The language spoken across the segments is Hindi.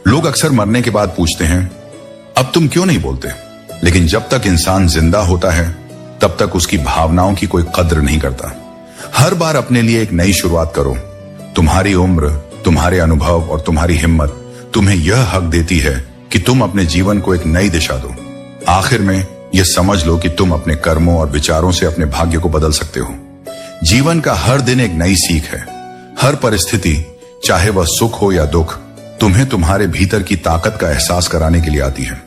लोग अक्सर मरने के बाद पूछते हैं, अब तुम क्यों नहीं बोलते? लेकिन जब तक इंसान जिंदा होता है तब तक उसकी भावनाओं की कोई कद्र नहीं करता। हर बार अपने लिए एक नई शुरुआत करो। तुम्हारी उम्र, तुम्हारे अनुभव और तुम्हारी हिम्मत तुम्हें यह हक देती है कि तुम अपने जीवन को एक नई दिशा दो। आखिर में यह समझ लो कि तुम अपने कर्मों और विचारों से अपने भाग्य को बदल सकते हो। जीवन का हर दिन एक नई सीख है। हर परिस्थिति, चाहे वह सुख हो या दुख, तुम्हें तुम्हारे भीतर की ताकत का एहसास कराने के लिए आती है।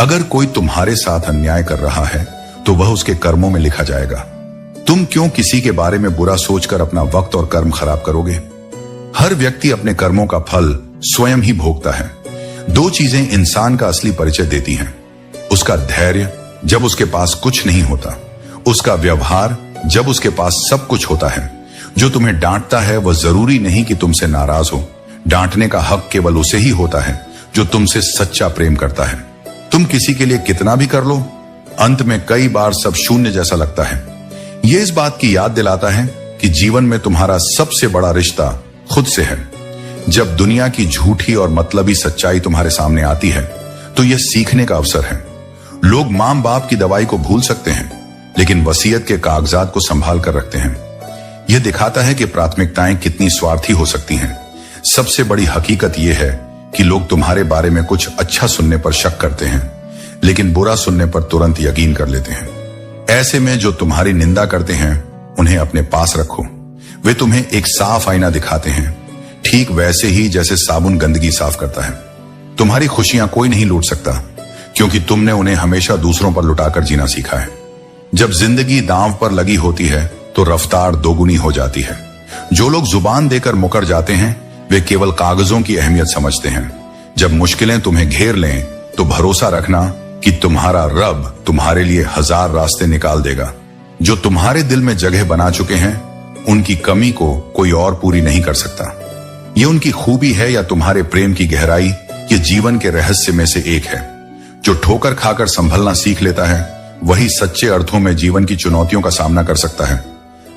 अगर कोई तुम्हारे साथ अन्याय कर रहा है तो वह उसके कर्मों में लिखा जाएगा। तुम क्यों किसी के बारे में बुरा सोचकर अपना वक्त और कर्म खराब करोगे? हर व्यक्ति अपने कर्मों का फल स्वयं ही भोगता है। दो चीजें इंसान का असली परिचय देती हैं, उसका धैर्य जब उसके पास कुछ नहीं होता, उसका व्यवहार जब उसके पास सब कुछ होता है। जो तुम्हें डांटता है वह जरूरी नहीं कि तुमसे नाराज हो। डांटने का हक केवल उसे ही होता है जो तुमसे सच्चा प्रेम करता है। तुम किसी के लिए कितना भी कर लो, अंत में कई बार सब शून्य जैसा लगता है। यह इस बात की याद दिलाता है कि जीवन में तुम्हारा सबसे बड़ा रिश्ता खुद से है। जब दुनिया की झूठी और मतलबी सच्चाई तुम्हारे सामने आती है तो यह सीखने का अवसर है। लोग मां बाप की दवाई को भूल सकते हैं, लेकिन वसीयत के कागजात को संभाल कर रखते हैं। यह दिखाता है कि प्राथमिकताएं कितनी स्वार्थी हो सकती हैं। सबसे बड़ी हकीकत यह है कि लोग तुम्हारे बारे में कुछ अच्छा सुनने पर शक करते हैं, लेकिन बुरा सुनने पर तुरंत यकीन कर लेते हैं। ऐसे में जो तुम्हारी निंदा करते हैं उन्हें अपने पास रखो। वे तुम्हें एक साफ आईना दिखाते हैं, ठीक वैसे ही जैसे साबुन गंदगी साफ करता है। तुम्हारी खुशियां कोई नहीं लूट सकता, क्योंकि तुमने उन्हें हमेशा दूसरों पर लुटाकर जीना सीखा है। जब जिंदगी दांव पर लगी होती है तो रफ्तार दोगुनी हो जाती है। जो लोग जुबान देकर मुकर जाते हैं वे केवल कागजों की अहमियत समझते हैं। जब मुश्किलें तुम्हें घेर लें तो भरोसा रखना कि तुम्हारा रब तुम्हारे लिए 1000 रास्ते निकाल देगा। जो तुम्हारे दिल में जगह बना चुके हैं उनकी कमी को कोई और पूरी नहीं कर सकता। ये उनकी खूबी है या तुम्हारे प्रेम की गहराई, ये जीवन के रहस्य में से एक है। जो ठोकर खाकर संभलना सीख लेता है वही सच्चे अर्थों में जीवन की चुनौतियों का सामना कर सकता है।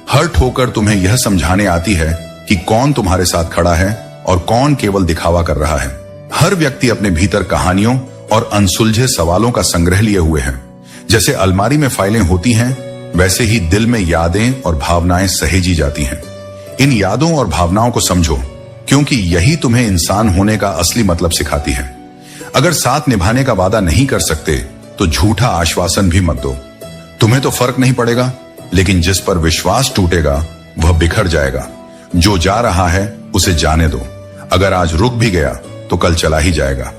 हर ठोकर तुम्हें यह समझाने आती है कि कौन तुम्हारे साथ खड़ा है और कौन केवल दिखावा कर रहा है। हर व्यक्ति अपने भीतर कहानियों और अनसुलझे सवालों का संग्रह लिए हुए है। जैसे अलमारी में फाइलें होती हैं, वैसे ही दिल में यादें और भावनाएं सहेजी जाती हैं। इन यादों और भावनाओं को समझो, क्योंकि यही तुम्हें इंसान होने का असली मतलब सिखाती है। अगर साथ निभाने का वादा नहीं कर सकते तो झूठा आश्वासन भी मत दो। तुम्हें तो फर्क नहीं पड़ेगा, लेकिन जिस पर विश्वास टूटेगा वह बिखर जाएगा। जो जा रहा है उसे जाने दो। अगर आज रुक भी गया तो कल चला ही जाएगा।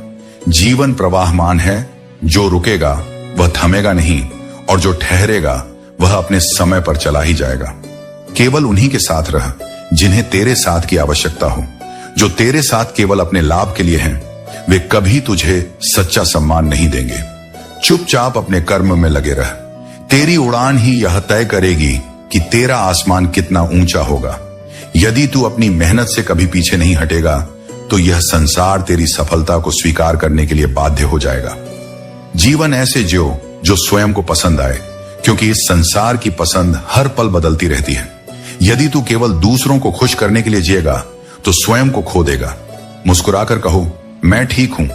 जीवन प्रवाहमान है, जो रुकेगा वह थमेगा नहीं, और जो ठहरेगा वह अपने समय पर चला ही जाएगा। केवल उन्हीं के साथ रह जिन्हें तेरे साथ की आवश्यकता हो। जो तेरे साथ केवल अपने लाभ के लिए हैं, वे कभी तुझे सच्चा सम्मान नहीं देंगे। चुपचाप अपने कर्म में लगे रह। तेरी उड़ान ही यह तय करेगी कि तेरा आसमान कितना ऊंचा होगा। यदि तू अपनी मेहनत से कभी पीछे नहीं हटेगा तो यह संसार तेरी सफलता को स्वीकार करने के लिए बाध्य हो जाएगा। जीवन ऐसे जियो जो स्वयं को पसंद आए, क्योंकि इस संसार की पसंद हर पल बदलती रहती है। यदि तू केवल दूसरों को खुश करने के लिए जिएगा तो स्वयं को खो देगा। मुस्कुराकर कहो, मैं ठीक हूं,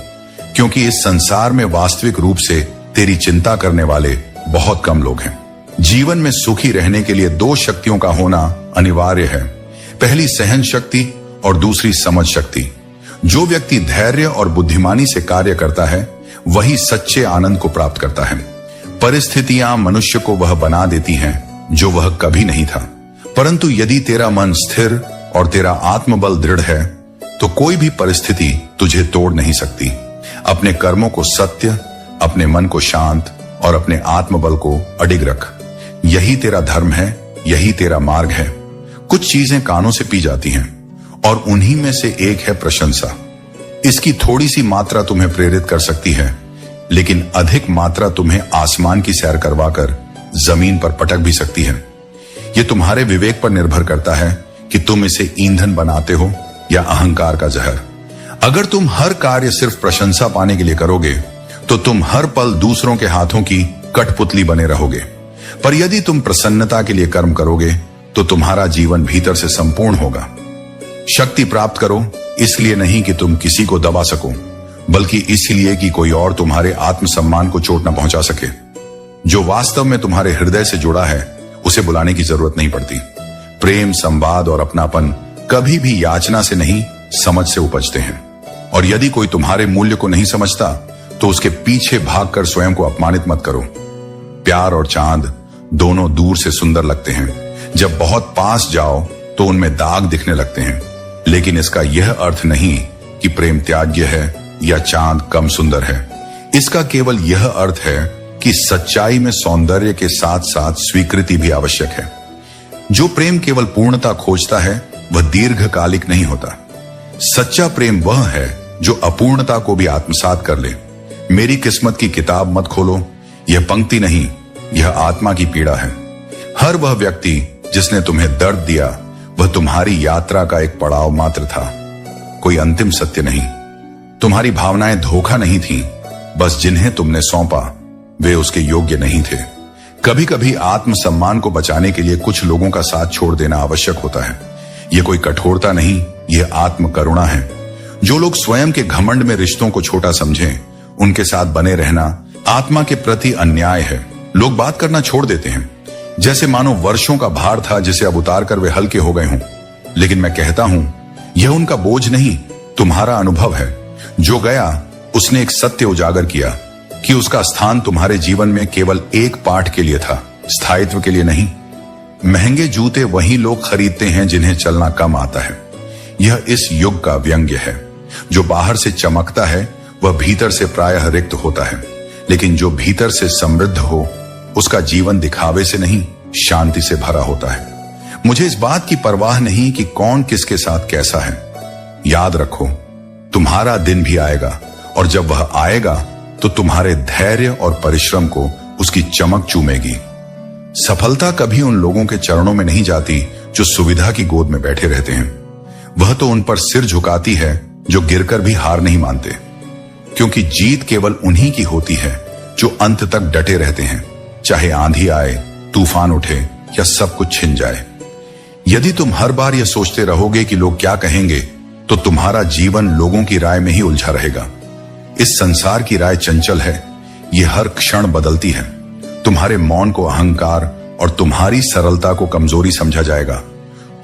क्योंकि इस संसार में वास्तविक रूप से तेरी चिंता करने वाले बहुत कम लोग हैं। जीवन में सुखी रहने के लिए 2 शक्तियों का होना अनिवार्य है। पहली सहन शक्ति और दूसरी समझ शक्ति। जो व्यक्ति धैर्य और बुद्धिमानी से कार्य करता है वही सच्चे आनंद को प्राप्त करता है। परिस्थितियां मनुष्य को वह बना देती हैं जो वह कभी नहीं था, परंतु यदि तेरा मन स्थिर और तेरा आत्मबल दृढ़ है तो कोई भी परिस्थिति तुझे तोड़ नहीं सकती। अपने कर्मों को सत्य, अपने मन को शांत और अपने आत्मबल को अडिग रख। यही तेरा धर्म है, यही तेरा मार्ग है। कुछ चीजें कानों से पी जाती हैं और उन्हीं में से एक है प्रशंसा। इसकी थोड़ी सी मात्रा तुम्हें प्रेरित कर सकती है, लेकिन अधिक मात्रा तुम्हें आसमान की सैर करवाकर जमीन पर पटक भी सकती है। यह तुम्हारे विवेक पर निर्भर करता है कि तुम इसे ईंधन बनाते हो या अहंकार का जहर। अगर तुम हर कार्य सिर्फ प्रशंसा पाने के लिए करोगे तो तुम हर पल दूसरों के हाथों की कठपुतली बने रहोगे। पर यदि तुम प्रसन्नता के लिए कर्म करोगे तो तुम्हारा जीवन भीतर से संपूर्ण होगा। शक्ति प्राप्त करो इसलिए नहीं कि तुम किसी को दबा सको, बल्कि इसलिए कि कोई और तुम्हारे आत्मसम्मान को चोट न पहुंचा सके। जो वास्तव में तुम्हारे हृदय से जुड़ा है उसे बुलाने की जरूरत नहीं पड़ती। प्रेम, संवाद और अपनापन कभी भी याचना से नहीं, समझ से उपजते हैं। और यदि कोई तुम्हारे मूल्य को नहीं समझता तो उसके पीछे भागकर स्वयं को अपमानित मत करो। प्यार और चांद दोनों दूर से सुंदर लगते हैं, जब बहुत पास जाओ तो उनमें दाग दिखने लगते हैं। लेकिन इसका यह अर्थ नहीं कि प्रेम त्याज्य है या चांद कम सुंदर है। इसका केवल यह अर्थ है कि सच्चाई में सौंदर्य के साथ साथ स्वीकृति भी आवश्यक है। जो प्रेम केवल पूर्णता खोजता है वह दीर्घकालिक नहीं होता। सच्चा प्रेम वह है जो अपूर्णता को भी आत्मसात कर ले। मेरी किस्मत की किताब मत खोलो, यह पंक्ति नहीं, यह आत्मा की पीड़ा है। हर वह व्यक्ति जिसने तुम्हें दर्द दिया वह तुम्हारी यात्रा का एक पड़ाव मात्र था, कोई अंतिम सत्य नहीं। तुम्हारी भावनाएं धोखा नहीं थीं, बस जिन्हें तुमने सौंपा वे उसके योग्य नहीं थे। कभी कभी आत्मसम्मान को बचाने के लिए कुछ लोगों का साथ छोड़ देना आवश्यक होता है। यह कोई कठोरता नहीं, यह आत्म करुणा है। जो लोग स्वयं के घमंड में रिश्तों को छोटा समझें, उनके साथ बने रहना आत्मा के प्रति अन्याय है। लोग बात करना छोड़ देते हैं, जैसे मानो वर्षों का भार था जिसे अब उतार कर वे हल्के हो गए हों। लेकिन मैं कहता हूं, यह उनका बोझ नहीं, तुम्हारा अनुभव है। जो गया उसने एक सत्य उजागर किया कि उसका स्थान तुम्हारे जीवन में केवल एक पाठ के लिए था, स्थायित्व के लिए नहीं। महंगे जूते वही लोग खरीदते हैं जिन्हें चलना कम आता है। यह इस युग का व्यंग्य है। जो बाहर से चमकता है वह भीतर से प्रायः रिक्त होता है, लेकिन जो भीतर से समृद्ध हो उसका जीवन दिखावे से नहीं, शांति से भरा होता है। मुझे इस बात की परवाह नहीं कि कौन किसके साथ कैसा है। याद रखो, तुम्हारा दिन भी आएगा, और जब वह आएगा तो तुम्हारे धैर्य और परिश्रम को उसकी चमक चूमेगी। सफलता कभी उन लोगों के चरणों में नहीं जाती जो सुविधा की गोद में बैठे रहते हैं। वह तो उन पर सिर झुकाती है जो गिरकर भी हार नहीं मानते, क्योंकि जीत केवल उन्हीं की होती है जो अंत तक डटे रहते हैं, चाहे आंधी आए, तूफान उठे या सब कुछ छिन जाए। यदि तुम हर बार यह सोचते रहोगे कि लोग क्या कहेंगे, तो तुम्हारा जीवन लोगों की राय में ही उलझा रहेगा। इस संसार की राय चंचल है, यह हर क्षण बदलती है। तुम्हारे मौन को अहंकार और तुम्हारी सरलता को कमजोरी समझा जाएगा।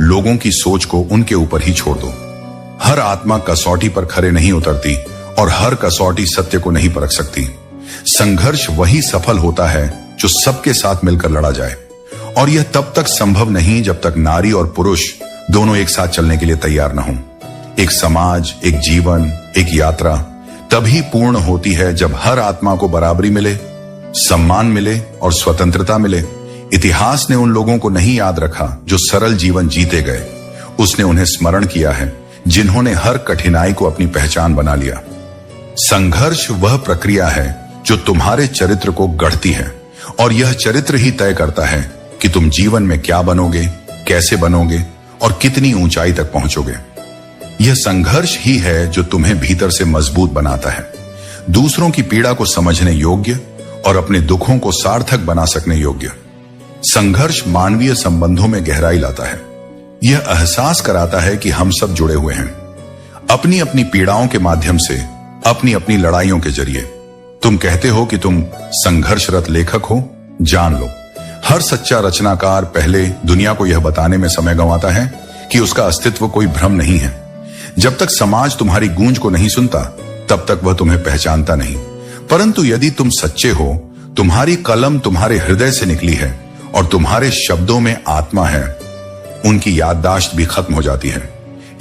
लोगों की सोच को उनके ऊपर ही छोड़ दो। हर आत्मा कसौटी पर खरे नहीं उतरती और हर कसौटी सत्य को नहीं परख सकती। संघर्ष वही सफल होता है जो सबके साथ मिलकर लड़ा जाए, और यह तब तक संभव नहीं जब तक नारी और पुरुष दोनों एक साथ चलने के लिए तैयार न हों। एक समाज, एक जीवन, एक यात्रा तभी पूर्ण होती है जब हर आत्मा को बराबरी मिले, सम्मान मिले और स्वतंत्रता मिले। इतिहास ने उन लोगों को नहीं याद रखा जो सरल जीवन जीते गए, उसने उन्हें स्मरण किया है जिन्होंने हर कठिनाई को अपनी पहचान बना लिया। संघर्ष वह प्रक्रिया है जो तुम्हारे चरित्र को गढ़ती है, और यह चरित्र ही तय करता है कि तुम जीवन में क्या बनोगे, कैसे बनोगे और कितनी ऊंचाई तक पहुंचोगे। यह संघर्ष ही है जो तुम्हें भीतर से मजबूत बनाता है, दूसरों की पीड़ा को समझने योग्य और अपने दुखों को सार्थक बना सकने योग्य। संघर्ष मानवीय संबंधों में गहराई लाता है। यह एहसास कराता है कि हम सब जुड़े हुए हैं, अपनी अपनी पीड़ाओं के माध्यम से, अपनी अपनी लड़ाइयों के जरिए। तुम कहते हो कि तुम संघर्षरत लेखक हो, जान लो, हर सच्चा रचनाकार पहले दुनिया को यह बताने में समय गंवाता है कि उसका अस्तित्व कोई भ्रम नहीं है। जब तक समाज तुम्हारी गूंज को नहीं सुनता, तब तक वह तुम्हें पहचानता नहीं। परंतु यदि तुम सच्चे हो, तुम्हारी कलम तुम्हारे हृदय से निकली है और तुम्हारे शब्दों में आत्मा है, उनकी याददाश्त भी खत्म हो जाती है।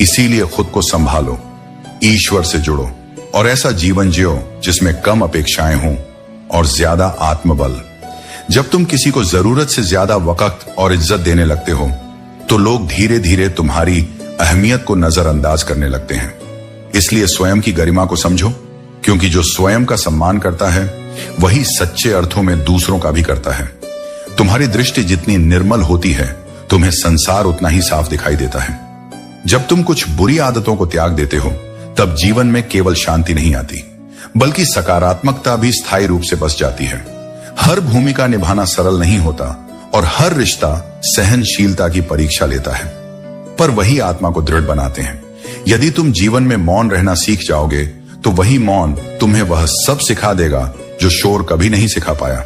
इसीलिए खुद को संभालो, ईश्वर से जुड़ो और ऐसा जीवन जियो जिसमें कम अपेक्षाएं हों और ज्यादा आत्मबल। जब तुम किसी को जरूरत से ज्यादा वक्त और इज्जत देने लगते हो, तो लोग धीरे धीरे तुम्हारी अहमियत को नजरअंदाज करने लगते हैं। इसलिए स्वयं की गरिमा को समझो, क्योंकि जो स्वयं का सम्मान करता है वही सच्चे अर्थों में दूसरों का भी करता है। तुम्हारी दृष्टि जितनी निर्मल होती है, तुम्हें संसार उतना ही साफ दिखाई देता है। जब तुम कुछ बुरी आदतों को त्याग देते हो, तब जीवन में केवल शांति नहीं आती, बल्कि सकारात्मकता भी स्थायी रूप से बस जाती है। हर भूमिका निभाना सरल नहीं होता और हर रिश्ता सहनशीलता की परीक्षा लेता है, पर वही आत्मा को दृढ़ बनाते हैं। यदि तुम जीवन में मौन रहना सीख जाओगे तो वही मौन तुम्हें वह सब सिखा देगा जो शोर कभी नहीं सिखा पाया।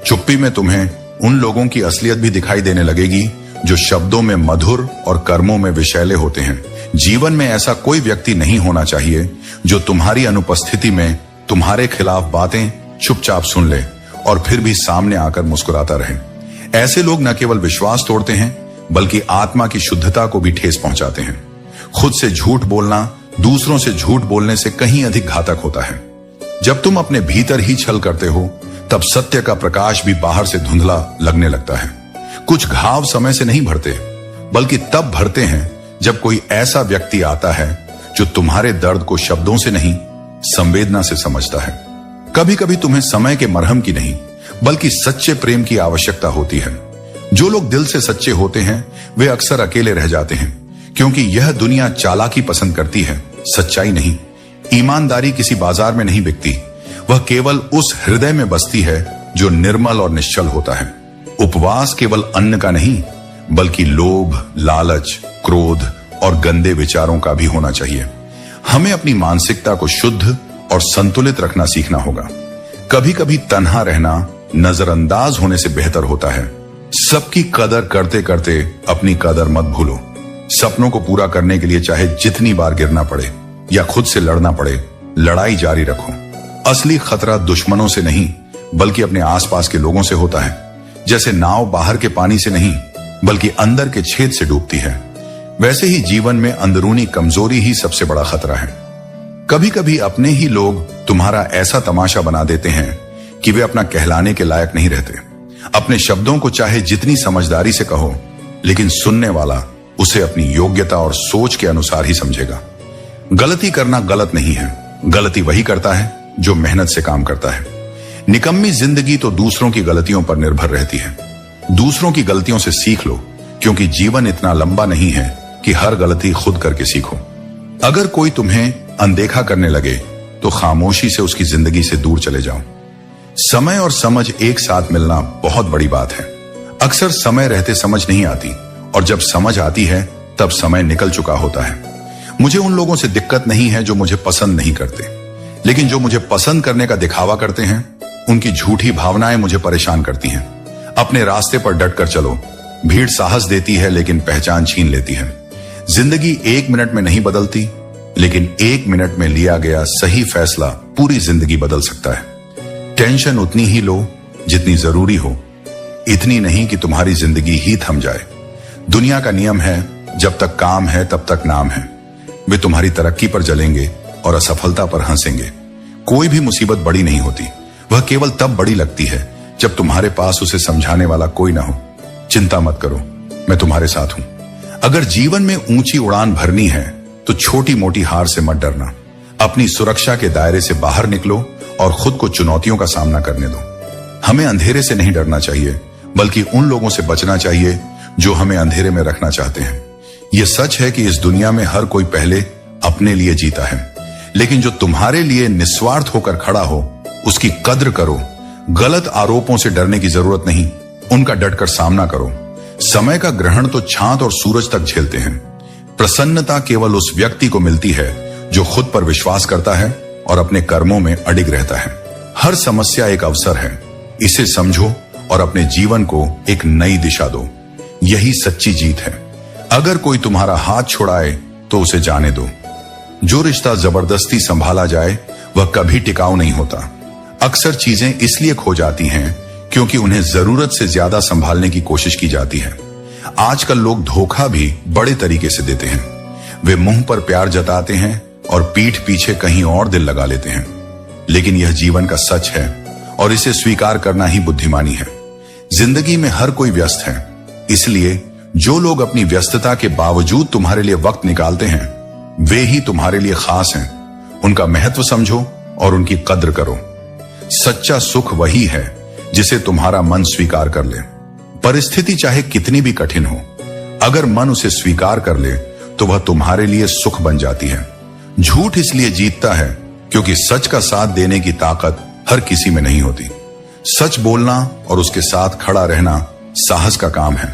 चुप्पी में तुम्हें उन लोगों की असलियत भी दिखाई देने लगेगी जो शब्दों में मधुर और कर्मों में विषैले होते हैं। जीवन में ऐसा कोई व्यक्ति नहीं होना चाहिए जो तुम्हारी अनुपस्थिति में तुम्हारे खिलाफ बातें चुपचाप सुन ले और फिर भी सामने आकर मुस्कुराता रहे। ऐसे लोग न केवल विश्वास तोड़ते हैं बल्कि आत्मा की शुद्धता को भी ठेस पहुंचाते हैं। खुद से झूठ बोलना दूसरों से झूठ बोलने से कहीं अधिक घातक होता है। जब तुम अपने भीतर ही छल करते हो तब सत्य का प्रकाश भी बाहर से धुंधला लगने लगता है। कुछ घाव समय से नहीं भरते बल्कि तब भरते हैं जब कोई ऐसा व्यक्ति आता है जो तुम्हारे दर्द को शब्दों से नहीं संवेदना से समझता है। कभी कभी तुम्हें समय के मरहम की नहीं बल्कि सच्चे प्रेम की आवश्यकता होती है। जो लोग दिल से सच्चे होते हैं वे अक्सर अकेले रह जाते हैं क्योंकि यह दुनिया चालाकी पसंद करती है, सच्चाई नहीं। ईमानदारी किसी बाजार में नहीं बिकती, वह केवल उस हृदय में बसती है जो निर्मल और निश्चल होता है। उपवास केवल अन्न का नहीं बल्कि लोभ, लालच, क्रोध और गंदे विचारों का भी होना चाहिए। हमें अपनी मानसिकता को शुद्ध और संतुलित रखना सीखना होगा। कभी कभी तन्हा रहना नजरअंदाज होने से बेहतर होता है। सबकी कदर करते करते अपनी कदर मत भूलो। सपनों को पूरा करने के लिए चाहे जितनी बार गिरना पड़े या खुद से लड़ना पड़े, लड़ाई जारी रखो। असली खतरा दुश्मनों से नहीं बल्कि अपने आसपास के लोगों से होता है। जैसे नाव बाहर के पानी से नहीं बल्कि अंदर के छेद से डूबती है, वैसे ही जीवन में अंदरूनी कमजोरी ही सबसे बड़ा खतरा है। कभी कभी अपने ही लोग तुम्हारा ऐसा तमाशा बना देते हैं कि वे अपना कहलाने के लायक नहीं रहते। अपने शब्दों को चाहे जितनी समझदारी से कहो लेकिन सुनने वाला उसे अपनी योग्यता और सोच के अनुसार ही समझेगा। गलती करना गलत नहीं है, गलती वही करता है जो मेहनत से काम करता है। निकम्मी जिंदगी तो दूसरों की गलतियों पर निर्भर रहती है। दूसरों की गलतियों से सीख लो क्योंकि जीवन इतना लंबा नहीं है कि हर गलती खुद करके सीखो। अगर कोई तुम्हें अनदेखा करने लगे तो खामोशी से उसकी जिंदगी से दूर चले जाओ। समय और समझ एक साथ मिलना बहुत बड़ी बात है। अक्सर समय रहते समझ नहीं आती और जब समझ आती है तब समय निकल चुका होता है। मुझे उन लोगों से दिक्कत नहीं है जो मुझे पसंद नहीं करते, लेकिन जो मुझे पसंद करने का दिखावा करते हैं उनकी झूठी भावनाएं मुझे परेशान करती हैं। अपने रास्ते पर डट कर चलो। भीड़ साहस देती है लेकिन पहचान छीन लेती है। जिंदगी 1 मिनट में नहीं बदलती, लेकिन 1 मिनट में लिया गया सही फैसला पूरी जिंदगी बदल सकता है। टेंशन उतनी ही लो जितनी जरूरी हो, इतनी नहीं कि तुम्हारी जिंदगी ही थम जाए। दुनिया का नियम है जब तक काम है तब तक नाम है। वे तुम्हारी तरक्की पर जलेंगे और असफलता पर हंसेंगे। कोई भी मुसीबत बड़ी नहीं होती, वह केवल तब बड़ी लगती है जब तुम्हारे पास उसे समझाने वाला कोई ना हो। चिंता मत करो, मैं तुम्हारे साथ हूं। अगर जीवन में ऊंची उड़ान भरनी है तो छोटी मोटी हार से मत डरना। अपनी सुरक्षा के दायरे से बाहर निकलो और खुद को चुनौतियों का सामना करने दो। हमें अंधेरे से नहीं डरना चाहिए बल्कि उन लोगों से बचना चाहिए जो हमें अंधेरे में रखना चाहते हैं। यह सच है कि इस दुनिया में हर कोई पहले अपने लिए जीता है, लेकिन जो तुम्हारे लिए निस्वार्थ होकर खड़ा हो उसकी कद्र करो। गलत आरोपों से डरने की जरूरत नहीं, उनका डटकर सामना करो। समय का ग्रहण तो चांद और सूरज तक झेलते हैं। प्रसन्नता केवल उस व्यक्ति को मिलती है जो खुद पर विश्वास करता है और अपने कर्मों में अडिग रहता है। हर समस्या एक अवसर है, इसे समझो और अपने जीवन को एक नई दिशा दो। यही सच्ची जीत है। अगर कोई तुम्हारा हाथ छुड़ाए तो उसे जाने दो। जो रिश्ता जबरदस्ती संभाला जाए वह कभी टिकाऊ नहीं होता। अक्सर चीजें इसलिए खो जाती हैं क्योंकि उन्हें जरूरत से ज्यादा संभालने की कोशिश की जाती है। आजकल लोग धोखा भी बड़े तरीके से देते हैं। वे मुंह पर प्यार जताते हैं और पीठ पीछे कहीं और दिल लगा लेते हैं। लेकिन यह जीवन का सच है और इसे स्वीकार करना ही बुद्धिमानी है। जिंदगी में हर कोई व्यस्त है, इसलिए जो लोग अपनी व्यस्तता के बावजूद तुम्हारे लिए वक्त निकालते हैं वे ही तुम्हारे लिए खास हैं। उनका महत्व समझो और उनकी कद्र करो। सच्चा सुख वही है जिसे तुम्हारा मन स्वीकार कर ले। परिस्थिति चाहे कितनी भी कठिन हो, अगर मन उसे स्वीकार कर ले तो वह तुम्हारे लिए सुख बन जाती है। झूठ इसलिए जीतता है क्योंकि सच का साथ देने की ताकत हर किसी में नहीं होती। सच बोलना और उसके साथ खड़ा रहना साहस का काम है।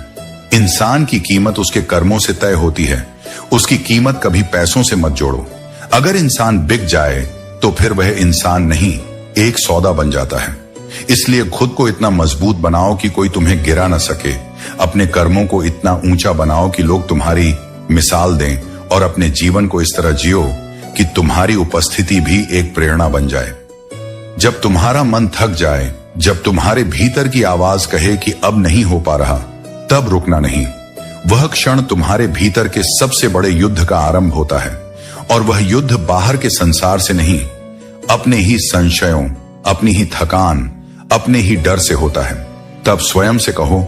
इंसान की कीमत उसके कर्मों से तय होती है, उसकी कीमत कभी पैसों से मत जोड़ो। अगर इंसान बिक जाए तो फिर वह इंसान नहीं, एक सौदा बन जाता है। इसलिए खुद को इतना मजबूत बनाओ कि कोई तुम्हें गिरा ना सके। अपने कर्मों को इतना ऊंचा बनाओ कि लोग तुम्हारी मिसाल दें, और अपने जीवन को इस तरह जियो कि तुम्हारी उपस्थिति भी एक प्रेरणा बन जाए। जब तुम्हारा मन थक जाए, जब तुम्हारे भीतर की आवाज कहे कि अब नहीं हो पा रहा, तब रुकना नहीं। वह क्षण तुम्हारे भीतर के सबसे बड़े युद्ध का आरंभ होता है, और वह युद्ध बाहर के संसार से नहीं, अपने ही संशयों, अपनी ही थकान, अपने ही डर से होता है। तब स्वयं से कहो,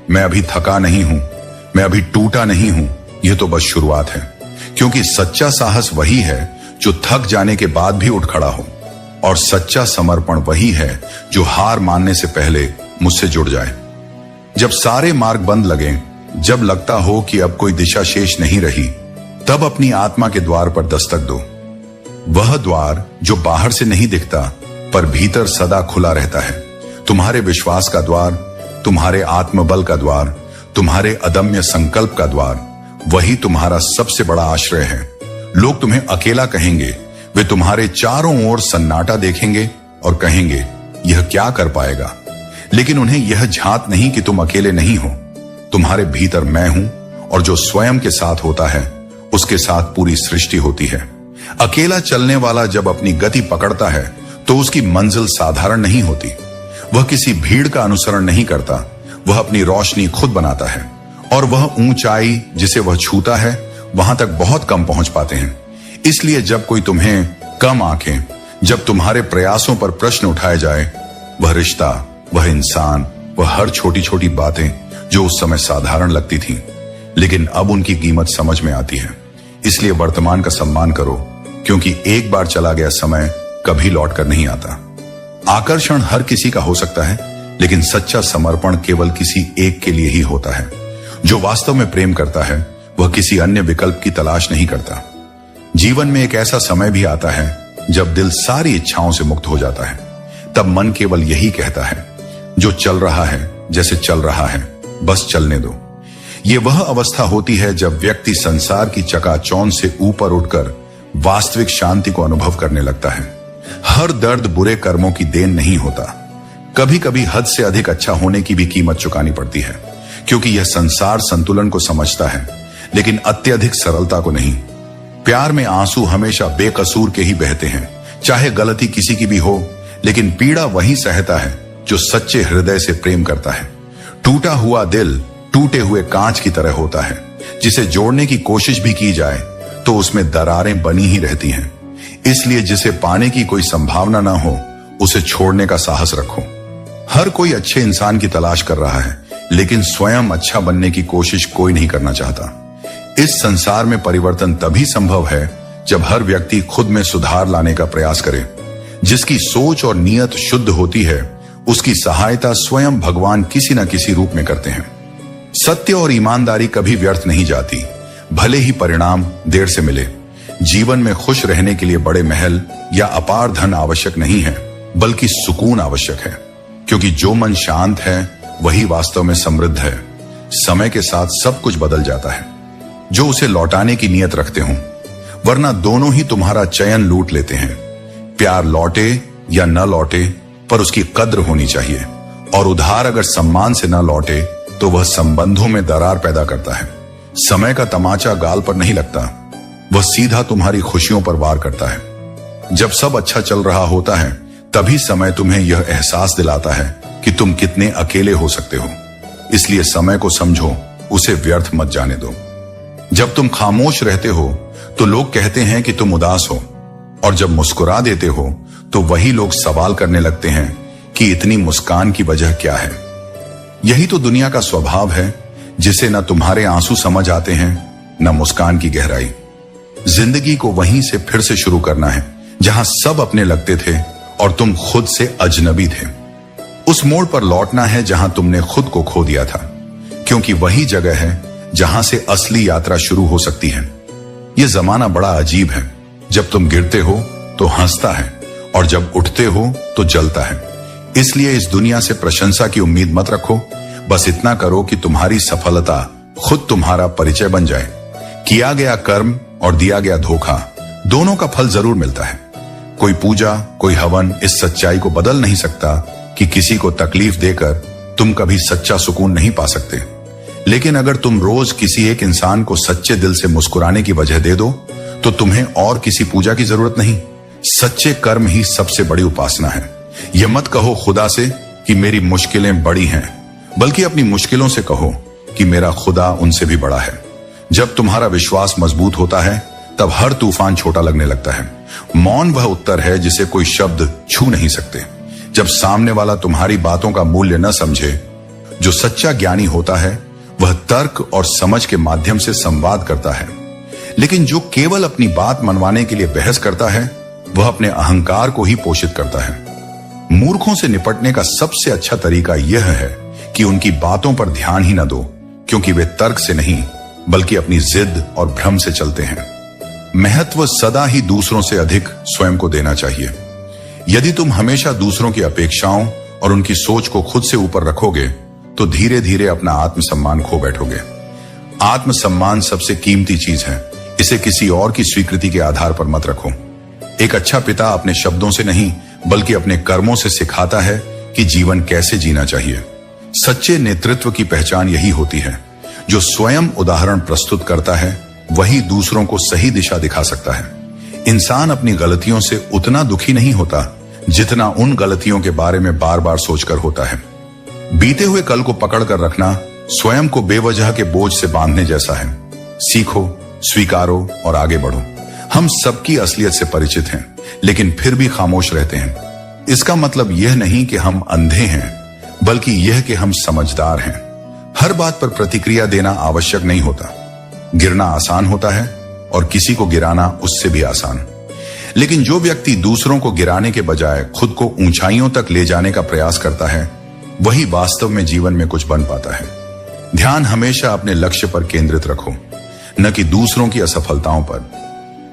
मैं अभी थका नहीं हूं, मैं अभी टूटा नहीं हूं, यह तो बस शुरुआत है। क्योंकि सच्चा साहस वही है जो थक जाने के बाद भी उठ खड़ा हो, और सच्चा समर्पण वही है जो हार मानने से पहले मुझसे जुड़ जाए। जब सारे मार्ग बंद लगे, जब लगता हो कि अब कोई दिशा शेष नहीं रही, तब अपनी आत्मा के द्वार पर दस्तक दो। वह द्वार जो बाहर से नहीं दिखता पर भीतर सदा खुला रहता है। तुम्हारे विश्वास का द्वार, तुम्हारे आत्मबल का द्वार, तुम्हारे अदम्य संकल्प का द्वार, वही तुम्हारा सबसे बड़ा आश्रय है। लोग तुम्हें अकेला कहेंगे, वे तुम्हारे चारों ओर सन्नाटा देखेंगे और कहेंगे, यह क्या कर पाएगा। लेकिन उन्हें यह झांक नहीं कि तुम अकेले नहीं हो। तुम्हारे भीतर मैं हूं, और जो स्वयं के साथ होता है उसके साथ पूरी सृष्टि होती है। अकेला चलने वाला जब अपनी गति पकड़ता है तो उसकी मंजिल साधारण नहीं होती। वह किसी भीड़ का अनुसरण नहीं करता, वह अपनी रोशनी खुद बनाता है, और वह ऊंचाई जिसे वह छूता है वहां तक बहुत कम पहुंच पाते हैं। इसलिए जब कोई तुम्हें कम आंखें, जब तुम्हारे प्रयासों पर प्रश्न उठाए जाए, वह रिश्ता, वह इंसान, वह हर छोटी छोटी बातें जो उस समय साधारण लगती थीं, लेकिन अब उनकी कीमत समझ में आती है। इसलिए वर्तमान का सम्मान करो, क्योंकि एक बार चला गया समय कभी लौट कर नहीं आता। आकर्षण हर किसी का हो सकता है, लेकिन सच्चा समर्पण केवल किसी एक के लिए ही होता है। जो वास्तव में प्रेम करता है वह किसी अन्य विकल्प की तलाश नहीं करता। जीवन में एक ऐसा समय भी आता है जब दिल सारी इच्छाओं से मुक्त हो जाता है। तब मन केवल यही कहता है, जो चल रहा है, जैसे चल रहा है, बस चलने दो। ये वह अवस्था होती है जब व्यक्ति संसार की चकाचौंध से ऊपर उठकर वास्तविक शांति को अनुभव करने लगता है। हर दर्द बुरे कर्मों की देन नहीं होता। कभी कभी हद से अधिक अच्छा होने की भी कीमत चुकानी पड़ती है, क्योंकि यह संसार संतुलन को समझता है, लेकिन अत्यधिक सरलता को नहीं। प्यार में आंसू हमेशा बेकसूर के ही बहते हैं, चाहे गलती किसी की भी हो, लेकिन पीड़ा वही सहता है जो सच्चे हृदय से प्रेम करता है। टूटा हुआ दिल टूटे हुए कांच की तरह होता है, जिसे जोड़ने की कोशिश भी की जाए तो उसमें दरारें बनी ही रहती हैं। इसलिए जिसे पाने की कोई संभावना ना हो, उसे छोड़ने का साहस रखो। हर कोई अच्छे इंसान की तलाश कर रहा है, लेकिन स्वयं अच्छा बनने की कोशिश कोई नहीं करना चाहता। इस संसार में परिवर्तन तभी संभव है जब हर व्यक्ति खुद में सुधार लाने का प्रयास करे। जिसकी सोच और नीयत शुद्ध होती है, उसकी सहायता स्वयं भगवान किसी न किसी रूप में करते हैं। सत्य और ईमानदारी कभी व्यर्थ नहीं जाती, भले ही परिणाम देर से मिले। जीवन में खुश रहने के लिए बड़े महल या अपार धन आवश्यक नहीं है, बल्कि सुकून आवश्यक है। क्योंकि जो मन शांत है वही वास्तव में समृद्ध है। समय के साथ सब कुछ बदल जाता है, जो उसे लौटाने की नीयत रखते हो, वरना दोनों ही तुम्हारा चयन लूट लेते हैं। प्यार लौटे या न लौटे, पर उसकी कद्र होनी चाहिए, और उधार अगर सम्मान से न लौटे तो वह संबंधों में दरार पैदा करता है। समय का तमाचा गाल पर नहीं लगता, वह सीधा तुम्हारी खुशियों पर वार करता है। जब सब अच्छा चल रहा होता है, तभी समय तुम्हें यह एहसास दिलाता है कि तुम कितने अकेले हो सकते हो। इसलिए समय को समझो, उसे व्यर्थ मत जाने दो। जब तुम खामोश रहते हो तो लोग कहते हैं कि तुम उदास हो, और जब मुस्कुरा देते हो तो वही लोग सवाल करने लगते हैं कि इतनी मुस्कान की वजह क्या है। यही तो दुनिया का स्वभाव है, जिसे न तुम्हारे आंसू समझ आते हैं न मुस्कान की गहराई। जिंदगी को वहीं से फिर से शुरू करना है जहां सब अपने लगते थे और तुम खुद से अजनबी थे। उस मोड़ पर लौटना है जहां तुमने खुद को खो दिया था, क्योंकि वही जगह है जहां से असली यात्रा शुरू हो सकती है। यह जमाना बड़ा अजीब है, जब तुम गिरते हो तो हंसता है, और जब उठते हो तो जलता है। इसलिए इस दुनिया से प्रशंसा की उम्मीद मत रखो, बस इतना करो कि तुम्हारी सफलता खुद तुम्हारा परिचय बन जाए। किया गया कर्म और दिया गया धोखा, दोनों का फल जरूर मिलता है। कोई पूजा, कोई हवन इस सच्चाई को बदल नहीं सकता कि किसी को तकलीफ देकर तुम कभी सच्चा सुकून नहीं पा सकते। लेकिन अगर तुम रोज किसी एक इंसान को सच्चे दिल से मुस्कुराने की वजह दे दो तो तुम्हें और किसी पूजा की जरूरत नहीं। सच्चे कर्म ही सबसे बड़ी उपासना है। यह मत कहो खुदा से कि मेरी मुश्किलें बड़ी हैं, बल्कि अपनी मुश्किलों से कहो कि मेरा खुदा उनसे भी बड़ा है। जब तुम्हारा विश्वास मजबूत होता है तब हर तूफान छोटा लगने लगता है। मौन वह उत्तर है जिसे कोई शब्द छू नहीं सकते। जब सामने वाला तुम्हारी बातों का मूल्य न समझे, जो सच्चा ज्ञानी होता है वह तर्क और समझ के माध्यम से संवाद करता है। लेकिन जो केवल अपनी बात मनवाने के लिए बहस करता है वह अपने अहंकार को ही पोषित करता है। मूर्खों से निपटने का सबसे अच्छा तरीका यह है कि उनकी बातों पर ध्यान ही न दो, क्योंकि वे तर्क से नहीं बल्कि अपनी जिद और भ्रम से चलते हैं। महत्व सदा ही दूसरों से अधिक स्वयं को देना चाहिए। यदि तुम हमेशा दूसरों की अपेक्षाओं और उनकी सोच को खुद से ऊपर रखोगे तो धीरे धीरे अपना आत्मसम्मान खो बैठोगे। आत्मसम्मान सबसे कीमती चीज है। इसे किसी और की स्वीकृति के आधार पर मत रखो। एक अच्छा पिता अपने शब्दों से नहीं बल्कि अपने कर्मों से सिखाता है कि जीवन कैसे जीना चाहिए। सच्चे नेतृत्व की पहचान यही होती है। जो स्वयं उदाहरण प्रस्तुत करता है वही दूसरों को सही दिशा दिखा सकता है। इंसान अपनी गलतियों से उतना दुखी नहीं होता जितना उन गलतियों के बारे में बार बार सोचकर होता है। बीते हुए कल को पकड़ कर रखना स्वयं को बेवजह के बोझ से बांधने जैसा है। सीखो, स्वीकारो और आगे बढ़ो। हम सबकी असलियत से परिचित हैं, लेकिन फिर भी खामोश रहते हैं। इसका मतलब यह नहीं कि हम अंधे हैं, बल्कि यह कि हम समझदार हैं। हर बात पर प्रतिक्रिया देना आवश्यक नहीं होता। गिरना आसान होता है और किसी को गिराना उससे भी आसान। लेकिन जो व्यक्ति दूसरों को गिराने के बजाय खुद को ऊंचाइयों तक ले जाने का प्रयास करता है वही वास्तव में जीवन में कुछ बन पाता है। ध्यान हमेशा अपने लक्ष्य पर केंद्रित रखो, न कि दूसरों की असफलताओं पर।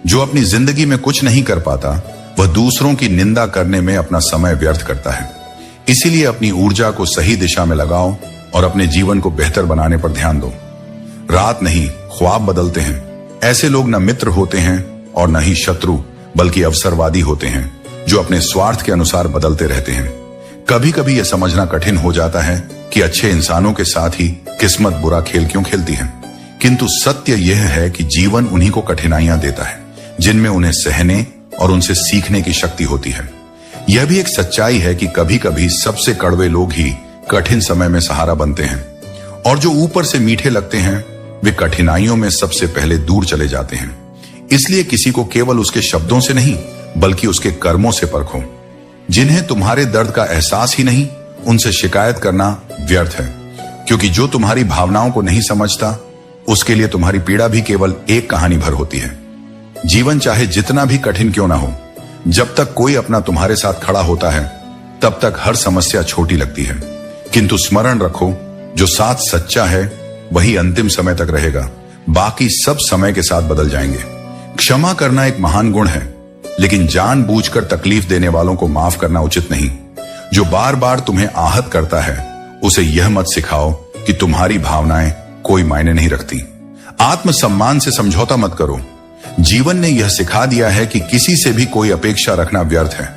जो अपनी जिंदगी में कुछ नहीं कर पाता वह दूसरों की निंदा करने में अपना समय व्यर्थ करता है। इसीलिए अपनी ऊर्जा को सही दिशा में लगाओ और अपने जीवन को बेहतर बनाने पर ध्यान दो। रात नहीं, ख्वाब बदलते हैं। ऐसे लोग न मित्र होते हैं और न ही शत्रु, बल्कि अवसरवादी होते हैं जो अपने स्वार्थ के अनुसार बदलते रहते हैं। कभी कभी यह समझना कठिन हो जाता है कि अच्छे इंसानों के साथ ही किस्मत बुरा खेल क्यों खेलती है, किंतु सत्य यह है कि जीवन उन्हीं को कठिनाइयां देता है जिनमें उन्हें सहने और उनसे सीखने की शक्ति होती है। यह भी एक सच्चाई है कि कभी कभी सबसे कड़वे लोग ही कठिन समय में सहारा बनते हैं, और जो ऊपर से मीठे लगते हैं वे कठिनाइयों में सबसे पहले दूर चले जाते हैं। इसलिए किसी को केवल उसके शब्दों से नहीं बल्कि उसके कर्मों से परखो। जिन्हें तुम्हारे दर्द का एहसास ही नहीं उनसे शिकायत करना व्यर्थ है, क्योंकि जो तुम्हारी भावनाओं को नहीं समझता उसके लिए तुम्हारी पीड़ा भी केवल एक कहानी भर होती है। जीवन चाहे जितना भी कठिन क्यों ना हो, जब तक कोई अपना तुम्हारे साथ खड़ा होता है तब तक हर समस्या छोटी लगती है। किंतु स्मरण रखो, जो साथ सच्चा है वही अंतिम समय तक रहेगा, बाकी सब समय के साथ बदल जाएंगे। क्षमा करना एक महान गुण है, लेकिन जानबूझकर तकलीफ देने वालों को माफ करना उचित नहीं। जो बार बार तुम्हें आहत करता है उसे यह मत सिखाओ कि तुम्हारी भावनाएं कोई मायने नहीं रखती। आत्मसम्मान से समझौता मत करो। जीवन ने यह सिखा दिया है कि किसी से भी कोई अपेक्षा रखना व्यर्थ है।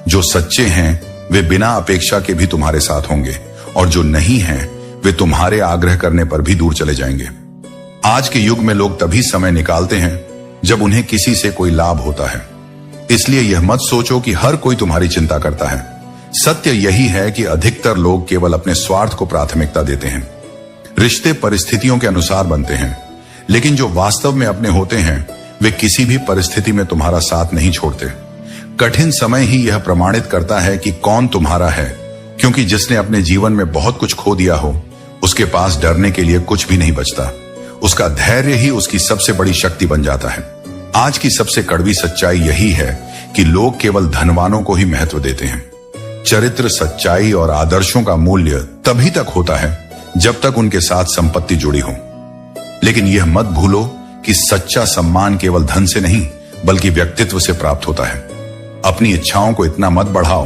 जो सच्चे हैं वे बिना अपेक्षा के भी तुम्हारे साथ होंगे, और जो नहीं हैं वे तुम्हारे आग्रह करने पर भी दूर चले जाएंगे। आज के युग में लोग तभी समय निकालते हैं जब उन्हें किसी से कोई लाभ होता है। इसलिए यह मत सोचो कि हर कोई तुम्हारी चिंता करता है। सत्य यही है कि अधिकतर लोग केवल अपने स्वार्थ को प्राथमिकता देते हैं। रिश्ते परिस्थितियों के अनुसार बनते हैं, लेकिन जो वास्तव में अपने होते हैं वे किसी भी परिस्थिति में तुम्हारा साथ नहीं छोड़ते। कठिन समय ही यह प्रमाणित करता है कि कौन तुम्हारा है, क्योंकि जिसने अपने जीवन में बहुत कुछ खो दिया हो उसके पास डरने के लिए कुछ भी नहीं बचता। उसका धैर्य ही उसकी सबसे बड़ी शक्ति बन जाता है। आज की सबसे कड़वी सच्चाई यही है कि लोग केवल धनवानों को ही महत्व देते हैं। चरित्र, सच्चाई और आदर्शों का मूल्य तभी तक होता है जब तक उनके साथ संपत्ति जुड़ी हो। लेकिन यह मत भूलो कि सच्चा सम्मान केवल धन से नहीं बल्कि व्यक्तित्व से प्राप्त होता है। अपनी इच्छाओं को इतना मत बढ़ाओ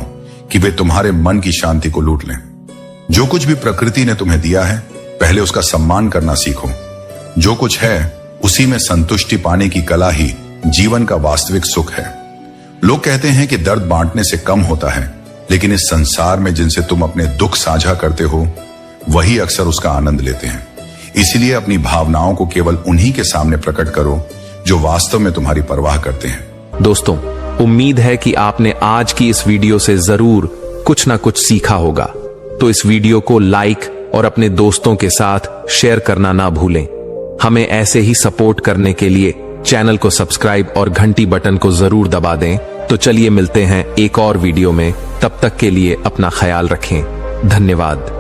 कि वे तुम्हारे मन की शांति को लूट लें। जो कुछ भी प्रकृति ने तुम्हें दिया है पहले उसका सम्मान करना सीखो। जो कुछ है उसी में संतुष्टि पाने की कला ही जीवन का वास्तविक सुख है। लोग कहते हैं कि दर्द बांटने से कम होता है, लेकिन इस संसार में जिनसे तुम अपने दुख साझा करते हो वही अक्सर उसका आनंद लेते हैं। इसीलिए अपनी भावनाओं को केवल उन्हीं के सामने प्रकट करो जो वास्तव में तुम्हारी परवाह करते हैं। दोस्तों, उम्मीद है कि आपने आज की इस वीडियो से जरूर कुछ ना कुछ सीखा होगा। तो इस वीडियो को लाइक और अपने दोस्तों के साथ शेयर करना ना भूलें। हमें ऐसे ही सपोर्ट करने के लिए चैनल को सब्सक्राइब और घंटी बटन को जरूर दबा दें। तो चलिए मिलते हैं एक और वीडियो में। तब तक के लिए अपना ख्याल रखें। धन्यवाद।